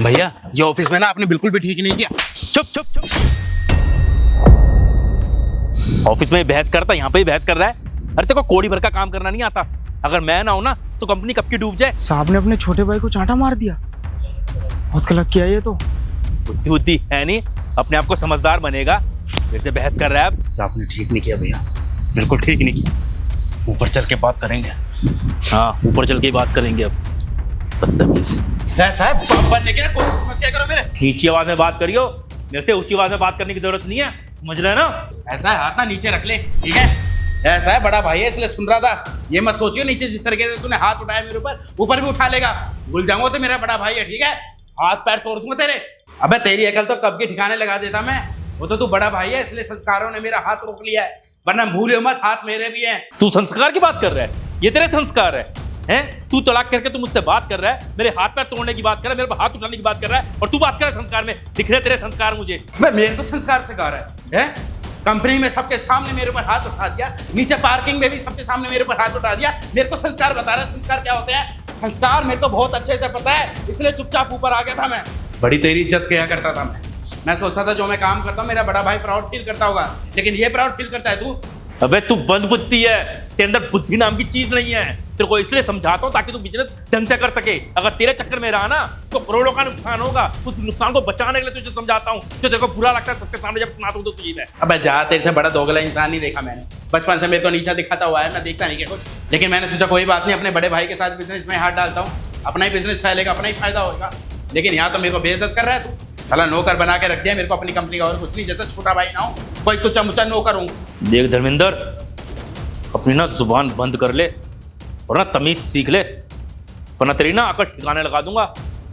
भैया ये ऑफिस में ना आपने बिल्कुल भी ठीक नहीं किया। चुप चुप चुप। ऑफिस में बहस करता, यहाँ पे ही बहस कर रहा है। अरे तेरे को कोड़ी भर का काम करना नहीं आता? अगर मैं ना हूं ना तो कंपनी कब की डूब जाए। साहब ने अपने छोटे भाई को चांटा मार दिया, बहुत गलत किया ये तो। बुद्धि बुद्धि है नहीं, अपने आप को समझदार बनेगा, मेरे से बहस कर रहा है। अब आपने ठीक नहीं किया भैया, बिल्कुल ठीक नहीं किया। ऊपर चल के बात करेंगे। हाँ, ऊपर चल के ही बात करेंगे अब। बदतमीज। साहब बाप बनने की ना कोशिश मत किया करो मेरे। नीची आवाज में बात करियो, मेरे से ऊंची आवाज में बात करने की जरूरत नहीं है, समझ रहे हैं ना? ऐसा है, हाथ ना नीचे रख ले, ठीक है? ऐसा है, बड़ा भाई है इसलिए सुन रहा था। ये मत सोचियो नीचे जिस तरीके से तूने हाथ उठाया मेरे ऊपर भी उठा लेगा। भूल जाऊंगा तो मेरा बड़ा भाई है, ठीक है? हाथ पैर तोड़ दूंगा तेरे। अबे तेरी अकल तो कब के ठिकाने लगा देता मैं। वो तो तू बड़ा भाई है इसलिए संस्कारों ने मेरा हाथ रोक लिया है, वरना भूलियो मत हाथ मेरे भी हैं। तू संस्कार की बात कर रहा है? ये तेरे संस्कार है हैं? तू तलाक करके तू मुझसे बात कर रहा है, मेरे हाथ पैर तोड़ने की बात कर रहा है, मेरे पर हाथ उठाने की बात कर रहा है, और तू बात कर रहा है संस्कार में। दिख रहे तेरे संस्कार मुझे। मेरे को संस्कार सिखा रहा है? कंपनी में सबके सामने मेरे ऊपर हाथ उठा दिया, नीचे पार्किंग में भी सबके सामने मेरे ऊपर हाथ उठा दिया। मेरे को संस्कार बता रहा है, संस्कार क्या होते हैं? संस्कार मेरे को बहुत अच्छे से पता है, इसलिए चुपचाप ऊपर आ गया था मैं। बड़ी तेरी इज्जत किया करता था मैं सोचता था जो मैं काम करता हूँ मेरा बड़ा भाई प्राउड फील करता होगा, लेकिन ये प्राउड फील करता है तू। अबे तू बंद बुद्धि है, तेरे अंदर बुद्धि नाम की चीज नहीं है। तेरे को इसलिए समझाता हूँ ताकि तू बिजनेस ढंग से कर सके। अगर तेरे चक्कर में रहा ना तो करोड़ों का नुकसान होगा। उस नुकसान को बचाने के लिए तुझे समझाता हूँ। जो तेरे को बुरा लगता है सबके सामने जब सुनाता हूँ तो तुझे है। अबे जा, तेरे से बड़ा दोगला इंसान नहीं देखा मैंने। बचपन से मेरे को नीचा दिखाता हुआ है, मैं देखता नहीं क्या कुछ, लेकिन मैंने सोचा कोई बात नहीं, अपने बड़े भाई के साथ बिजनेस में हाथ डालता हूँ, अपना ही बिजनेस फैलेगा, अपना ही फायदा होगा। लेकिन यहाँ तो मेरे को बेइज्जत कर रहा है तू। साला नौकर बना के रख दिया मेरे को अपनी कंपनी का, और कुछ नहीं, जैसा छोटा भाई ना हो, कोई तुच्चा मुच्चा नौकर हूँ। देख धर्मेंद्र, अपनी ना जुबान बंद कर ले और ना तमीज सीख ले, वरना तेरी ना अकड़ ठिकाने लगा दूंगा।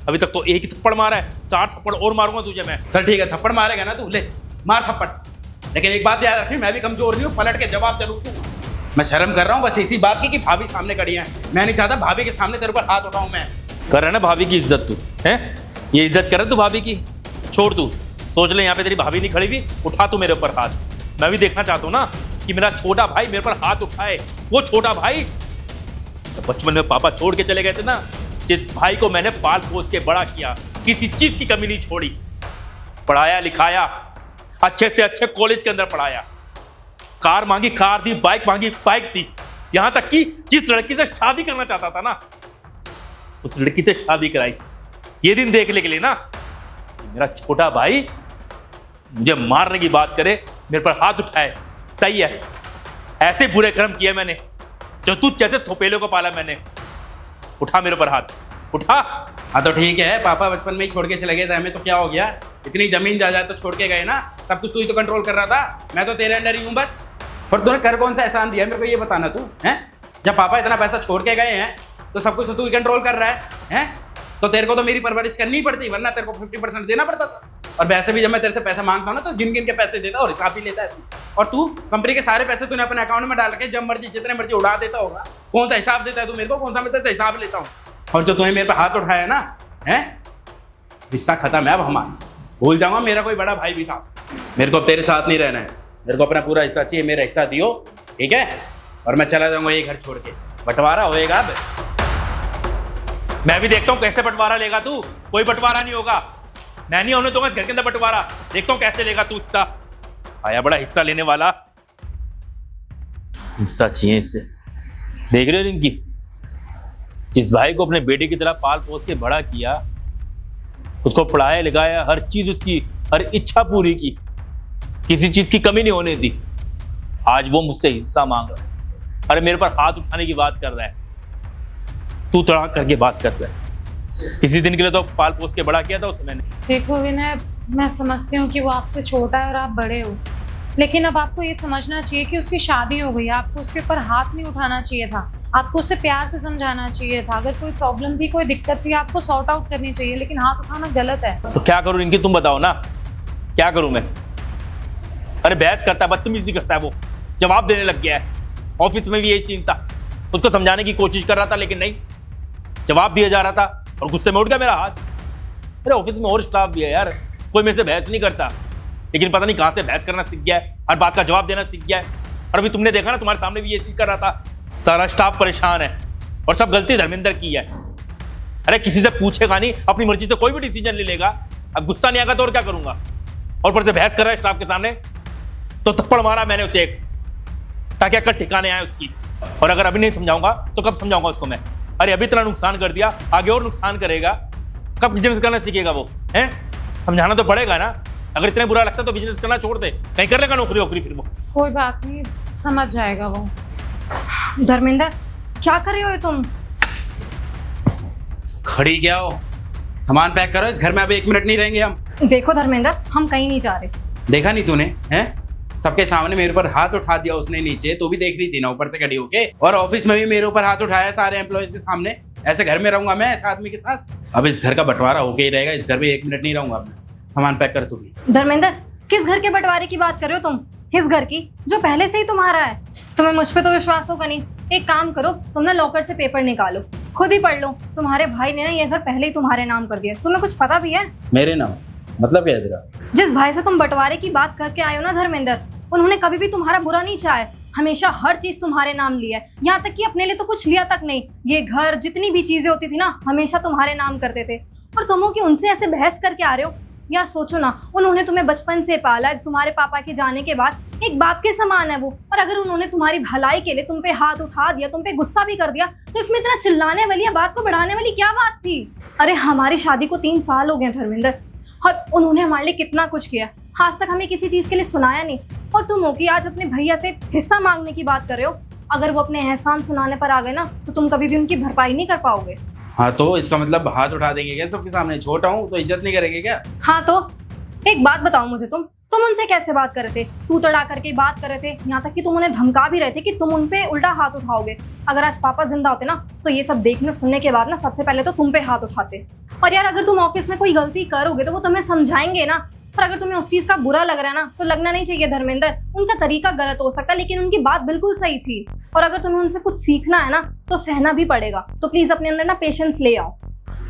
अभी तक तो एक ही थप्पड़ मारा है, 4 थप्पड़ और मारूंगा तुझे मैं। चल ठीक है, थप्पड़ मारेगा ना तू, ले मार थप्पड़, लेकिन एक बात याद रखी, मैं भी कमजोर नहीं हूँ, पलट के जवाब जरूर दूंगा। मैं शर्म कर रहा हूँ बस इसी बात की कि भाभी सामने खड़ी है। मैं नहीं चाहता भाभी के सामने तेरे ऊपर हाथ उठाऊं मैं। कर रहा है ना भाभी की इज्जत तू, है? ये इज्जत कर रहा है तू भाभी की? छोड़ तू, सोच ले यहाँ पे तेरी भाभी नहीं खड़ी हुई, उठा तू मेरे ऊपर हाथ। मैं भी देखना चाहता हूँ ना कि मेरा छोटा भाई मेरे पर हाथ उठाए। वो छोटा भाई तो बचपन में पापा छोड़ के चले गए थे ना, जिस भाई को मैंने पाल पोस के बड़ा किया, किसी चीज की कमी नहीं छोड़ी, पढ़ाया लिखाया, अच्छे से अच्छे कॉलेज के अंदर पढ़ाया, कार मांगी कार दी, बाइक मांगी बाइक दी, यहां तक कि जिस लड़की से शादी करना चाहता था ना उस लड़की से शादी कराई। ये दिन देखने के लिए ना मेरा छोटा भाई मुझे मारने की बात करे, मेरे पर हाथ उठाए, सही है? ऐसे बुरे कर्म किए मैंने, जो तू जैसे थोपेलों को पाला मैंने। उठा मेरे ऊपर हाथ, उठा। हाँ तो ठीक है, पापा बचपन में ही छोड़ के चले गए थे, हमें तो क्या हो गया? इतनी जमीन जायदाद तो छोड़ के गए ना, सब कुछ तू ही तो कंट्रोल कर रहा था, मैं तो तेरे अंडर ही हूँ बस। और तूने कर कौन सा एहसान दिया मेरे को ये बताना तू, है? जब पापा इतना पैसा छोड़ के गए हैं तो सब कुछ तो तू ही कंट्रोल कर रहा है? तो तेरे को तो मेरी परवरिश करनी पड़ती, वरना तेरे को 50% देना पड़ता सर। और वैसे भी जब मैं तेरे से पैसा मांगता हूँ ना तो गिन गिन के पैसे देता और हिसाब भी लेता है तू। और तू कंपनी के सारे पैसे तूने अपने अकाउंट में डाल के जब मर्जी जितने मर्जी उड़ा देता होगा। कौन सा हिसाब देता है तू मेरे को? कौन सा मैं तेरे से हिसाब लेता हूँ? और जो तूने मेरे पे हाथ उठाया ना, है, रिश्ता खत्म है अब हमारा। भूल जाऊंगा मेरा कोई बड़ा भाई भी था। मेरे को अब तेरे साथ नहीं रहना है, मेरे को अपना पूरा हिस्सा चाहिए, मेरा हिस्सा दियो, ठीक है? और मैं चला जाऊंगा ये घर छोड़ के, बंटवारा होएगा अब। मैं भी देखता हूँ कैसे बंटवारा लेगा तू। कोई बंटवारा नहीं होगा, मैं नहीं होने दूंगा इस घर के अंदर बंटवारा। देखता हूँ कैसे लेगा तू हिस्सा। आया बड़ा हिस्सा लेने वाला, हिस्सा चाहिए इससे। देख रहे हो रिंकी, जिस भाई को अपने बेटे की तरह पाल पोस के बड़ा किया, उसको पढ़ाया लिखाया, हर चीज उसकी हर इच्छा पूरी की, किसी चीज की कमी नहीं होने दी, आज वो मुझसे हिस्सा मांग रहा है। अरे मेरे पर हाथ उठाने की बात कर रहा है, तू तड़ाक करके बात कर रहा है। किसी दिन के लिए तो पाल पोस के बड़ा किया था उसे मैंने। देखो विनय, मैं समझती हूँ कि वो आपसे छोटा है और आप बड़े हो, लेकिन अब आपको ये समझना चाहिए कि उसकी शादी हो गई है। आपको उसके ऊपर हाथ नहीं उठाना चाहिए था, आपको उसे प्यार से समझाना चाहिए था। अगर कोई प्रॉब्लम थी, कोई दिक्कत थी, आपको सॉर्ट आउट करनी चाहिए, लेकिन हाथ उठाना गलत है। तो क्या करूं रिंकी, तुम बताओ ना, क्या करूं मैं? अरे बहस करता है, बदतमीजी करता है, वो जवाब देने लग गया है। ऑफिस में भी यही सीन था, उसको समझाने की कोशिश कर रहा था लेकिन नहीं, जवाब दिया जा रहा था और गुस्से में उठ गया मेरा हाथ। अरे ऑफिस में और स्टाफ भी है यार, कोई मेरे से बहस नहीं करता, लेकिन पता नहीं कहां से बहस करना सीख गया है, हर बात का जवाब देना सीख गया है। और अभी तुमने देखा ना, तुम्हारे सामने भी ये चीज कर रहा था। सारा स्टाफ परेशान है और सब गलती धर्मेंद्र की है। अरे किसी से पूछेगा नहीं, अपनी मर्जी से कोई भी डिसीजन ले लेगा। अब गुस्सा नहीं आएगा तो और क्या करूंगा। और ऊपर से बहस कर रहा है स्टाफ के सामने, तो थप्पड़ मारा मैंने उसे एक, ताकि अक्ल ठिकाने आए उसकी। और अगर अभी नहीं समझाऊंगा तो कब समझाऊंगा उसको मैं। अरे अभी इतना नुकसान कर दिया, आगे और नुकसान करेगा, कब बिजनेस करना सीखेगा वो है। समझाना तो पड़ेगा ना। अगर इतना बुरा लगता तो बिजनेस करना छोड़ दे, कहीं कर लेगा नौकरी वोकरी फिर वो। कोई बात नहीं, समझ जाएगा वो। धर्मेंद्र, क्या कर रहे हो तुम? खड़ी क्या हो, सामान पैक करो, इस घर में अब 1 मिनट नहीं रहेंगे हम। देखो धर्मेंद्र, हम कहीं नहीं जा रहे। देखा नहीं तूने हैं, सबके सामने मेरे ऊपर हाथ उठा दिया उसने नीचे, तो भी देख रही थी ना ऊपर से खड़ी होके। और ऑफिस में भी मेरे ऊपर हाथ उठाया सारे एम्प्लॉयज के सामने। ऐसे घर में रहूंगा मैं ऐसे आदमी के साथ? अब इस घर का बंटवारा होके ही रहेगा, इस घर में 1 मिनट नहीं रहूंगा मैं। सामान पैक कर तू भी। धर्मेंद्र, किस घर के बंटवारे की बात कर रहे हो तुम? इस घर की जो पहले से ही तुम्हारा है। तुम्हें मुझ पे तो विश्वास होगा नहीं। एक काम करो, तुम ना लॉकर से पेपर निकालो, खुद ही पढ़ लो। तुम्हारे भाई ने ना ये घर पहले ही तुम्हारे नाम कर दिया। तुम्हें कुछ पता भी है? मेरे नाम मतलब क्या है तेरा? जिस भाई से तुम बंटवारे की बात करके आए हो ना धर्मेंद्र, उन्होंने कभी भी तुम्हारा बुरा नहीं चाहा है। हमेशा हर चीज तुम्हारे नाम ली है, यहाँ तक कि अपने लिए तो कुछ लिया तक नहीं। ये घर, जितनी भी चीजें होती थी ना, हमेशा तुम्हारे नाम करते थे। और तुम हो कि उनसे ऐसे बहस करके आ रहे हो? यार सोचो ना, उन्होंने तुम्हें बचपन से पाला, तुम्हारे पापा के जाने के बाद एक बाप के समान है वो। और अगर उन्होंने तुम्हारी भलाई के लिए तुम पे हाथ उठा दिया, तुम पे गुस्सा भी कर दिया, तो इसमें इतना चिल्लाने वाली या बात को बढ़ाने वाली क्या बात थी? अरे हमारी शादी को 3 साल हो गए धर्मेंद्र, और उन्होंने हमारे लिए कितना कुछ किया। आज तक हमें किसी चीज के लिए सुनाया नहीं। और तुम हो कि आज अपने भैया से हिस्सा मांगने की बात कर रहे हो। अगर वो अपने एहसान सुनाने पर आ गए ना, तो तुम कभी भी उनकी भरपाई नहीं कर पाओगे। हाँ तो इसका मतलब हाथ उठा देंगे क्या सबके सामने? छोटा हूँ तो इज्जत नहीं करेंगे क्या? हाँ तो एक बात बताओ मुझे, तुम उनसे कैसे बात कर रहे थे? तू तड़ा करके बात कर रहे थे, यहाँ तक कि तुम उन्हें धमका भी रहे थे कि तुम उन पे उल्टा हाथ उठाओगे। अगर आज पापा जिंदा होते ना, तो ये सब देखने सुनने के बाद ना सबसे पहले तो तुम पे हाथ उठाते। और यार अगर तुम ऑफिस में कोई गलती करोगे तो वो तुम्हें समझाएंगे ना। पर अगर तुम्हें उस चीज का बुरा लग रहा है ना, तो लगना नहीं चाहिए धर्मेंद्र। उनका तरीका गलत हो सकता है, लेकिन उनकी बात बिल्कुल सही थी। और अगर तुम्हें उनसे कुछ सीखना है ना, तो सहना भी पड़ेगा। तो प्लीज अपने अंदर ना पेशेंस ले आओ।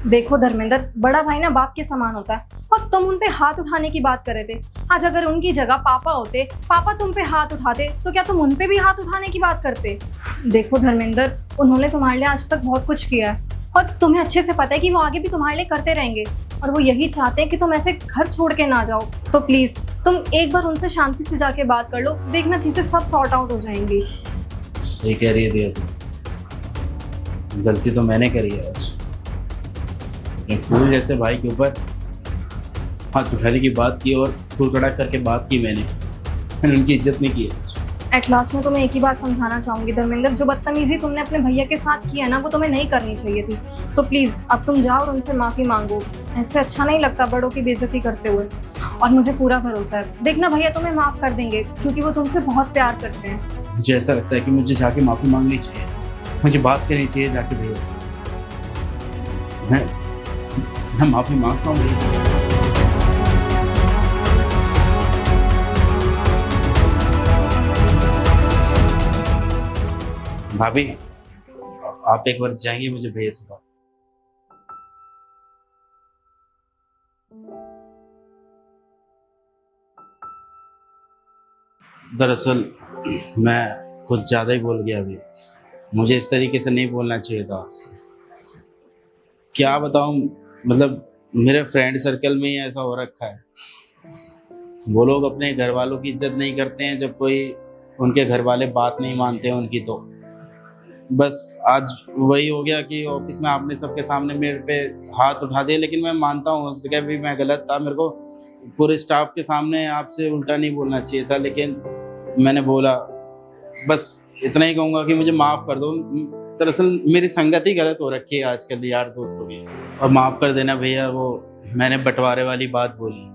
देखो धर्मेंद्र, बड़ा भाई ना बाप के समान होता है, और तुम उन पे हाथ उठाने की बात कर रहे थे। आज अगर उनकी जगह पापा होते, पापा तुम पे हाथ उठाते, तो क्या तुम उन पे भी हाथ उठाने की बात करते? देखो धर्मेंद्र, उन्होंने तुम्हारे लिए आज तक बहुत कुछ किया है, और तुम्हें अच्छे से पता है कि वो आगे भी तुम्हारे लिए करते रहेंगे। और वो यही चाहते हैं कि तुम ऐसे घर छोड़ के ना जाओ। तो प्लीज तुम एक बार उनसे शांति से जाके बात कर लो, देखना चीजें सब सॉर्ट आउट हो जाएंगी। सही कह रही है दिया तू, गलती तो मैंने करी है आज। एक फूल जैसे भाई के ऊपर हाथ उठाने की बात की और थूड़ तड़ाक करके बात की मैंने उनकी इज्जत नहीं की आज। एट लास्ट में तुम्हें एक ही बात समझाना चाहूंगी धर्मेंद्र, जो बदतमीजी तुमने अपने भैया के साथ किया ना, वो तुम्हें नहीं करनी चाहिए थी। तो प्लीज अब तुम जाओ और उनसे माफी मांगो। ऐसे अच्छा नहीं लगता बड़ों की बेइज्जती करते हुए। और मुझे पूरा भरोसा है, देखना भैया तुम्हें माफ कर देंगे, क्योंकि वो तुमसे बहुत प्यार करते हैं। मुझे ऐसा लगता है कि मुझे जाके माफी मांगनी चाहिए, मुझे बात करनी चाहिए जाके भैया से। मैं माफी मांगता हूँ भैया से। भाभी आप एक बार जाएंगे मुझे भैया से बात। दरअसल मैं कुछ ज्यादा ही बोल गया अभी, मुझे इस तरीके से नहीं बोलना चाहिए था आपसे। क्या बताऊं, मतलब मेरे फ्रेंड सर्कल में ही ऐसा हो रखा है। वो लोग अपने घर वालों की इज्जत नहीं करते हैं जब कोई उनके घर वाले बात नहीं मानते हैं उनकी। तो बस आज वही हो गया कि ऑफिस में आपने सबके सामने मेरे पे हाथ उठा दिए, लेकिन मैं मानता हूँ उस जगह भी मैं गलत था। मेरे को पूरे स्टाफ के सामने आपसे उल्टा नहीं बोलना चाहिए था, लेकिन मैंने बोला। बस इतना ही कहूँगा कि मुझे माफ़ कर दो। दरअसल मेरी संगत ही गलत हो रखी है आजकल यार दोस्तों की। और माफ़ कर देना भैया, वो मैंने बंटवारे वाली बात बोली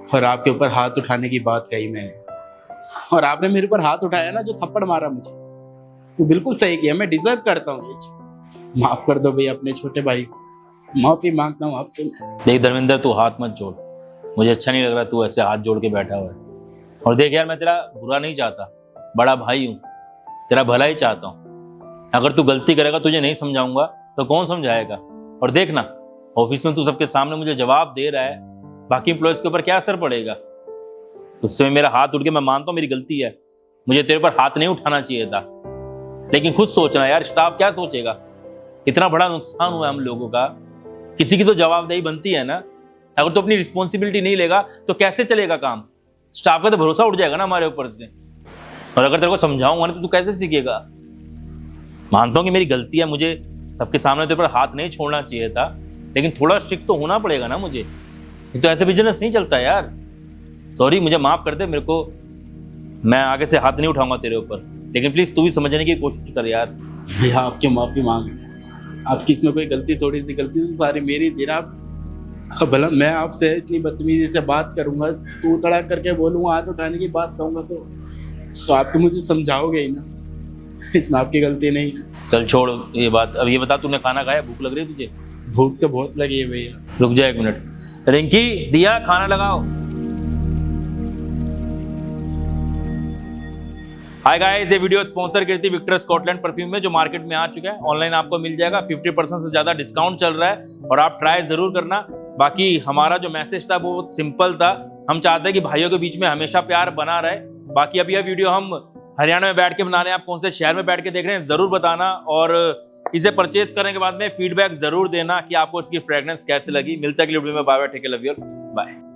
और आपके ऊपर हाथ उठाने की बात कही मैंने, और आपने मेरे ऊपर हाथ उठाया ना, जो थप्पड़ मारा मुझे, वो बिल्कुल सही किया। मैं डिजर्व करता हूँ ये चीज़। माफ़ कर दो भैया अपने छोटे भाई को, माफ़ी मांगता हूँ आपसे। देख धर्मेंद्र, तू हाथ मत जोड़, मुझे अच्छा नहीं लग रहा तू ऐसे हाथ जोड़ के बैठा हुआ है। और देख यार, मैं तेरा बुरा नहीं चाहता, बड़ा भाई हूँ, तेरा भला ही चाहता हूँ। अगर तू गलती करेगा, तुझे नहीं समझाऊंगा तो कौन समझाएगा। और देखना, ऑफिस में तू सबके सामने मुझे जवाब दे रहा है, बाकी एम्प्लॉयज के ऊपर क्या असर पड़ेगा। उससे मेरा हाथ उठ के, मैं मानता हूँ मेरी गलती है, मुझे तेरे ऊपर हाथ नहीं उठाना चाहिए था। लेकिन खुद सोचना यार, स्टाफ क्या सोचेगा। इतना बड़ा नुकसान हुआ हम लोगों का, किसी की तो जवाबदेही बनती है ना। अगर तो अपनी रिस्पॉन्सिबिलिटी नहीं लेगा तो कैसे चलेगा काम? स्टाफ का तो भरोसा उठ जाएगा ना हमारे ऊपर से। और अगर तेरे को समझाऊंगा ना तो तू कैसे सीखेगा? मानता हूँ कि मेरी गलती है, मुझे सबके सामने तेरे पर हाथ नहीं छोड़ना चाहिए था, लेकिन थोड़ा स्ट्रिक्ट तो होना पड़ेगा ना मुझे। नहीं तो ऐसे बिजनेस नहीं चलता यार। सॉरी, मुझे माफ कर दे। मेरे को, मैं आगे से हाथ नहीं उठाऊंगा तेरे ऊपर, लेकिन प्लीज तू भी समझने की कोशिश कर यार। भैया आप क्यों माफी मांग? आपकी इसमें कोई गलती थोड़ी सी, गलती तो सारी मेरी थी ना। अब भला मैं आपसे इतनी बदतमीजी से बात करूंगा, तू तड़ा करके बोलूंगा, हाथ उठाने की बात कहूंगा तो आप तो मुझे समझाओगे ही ना। इसमें आपकी गलती नहीं है। चल छोड़ ये बात। अब ये बता, तूने खाना खाया? भूख लग रही है तुझे? भूख तो बहुत लगी है भैया। रुक जा 1 मिनट। रिंकी, दिया खाना लगाओ। हाय गाइस, ये वीडियो स्पॉन्सर की थी विक्टर स्कॉटलैंड परफ्यूम में, जो मार्केट में आ चुका है। ऑनलाइन आपको मिल जाएगा, 50% से ज्यादा डिस्काउंट चल रहा है और आप ट्राई जरूर करना। बाकी हमारा जो मैसेज था वो बहुत सिंपल था। हम चाहते हैं कि भाइयों के बीच में हमेशा प्यार बना रहे। बाकी अब यह वीडियो हम हरियाणा में बैठ के बना रहे हैं, आप कौन से शहर में बैठ के देख रहे हैं जरूर बताना, और इसे परचेज करने के बाद में फीडबैक जरूर देना कि आपको इसकी फ्रेग्रेंस कैसे लगी। मिलता है अगली वीडियो में। Bye bye, take care, love you, bye.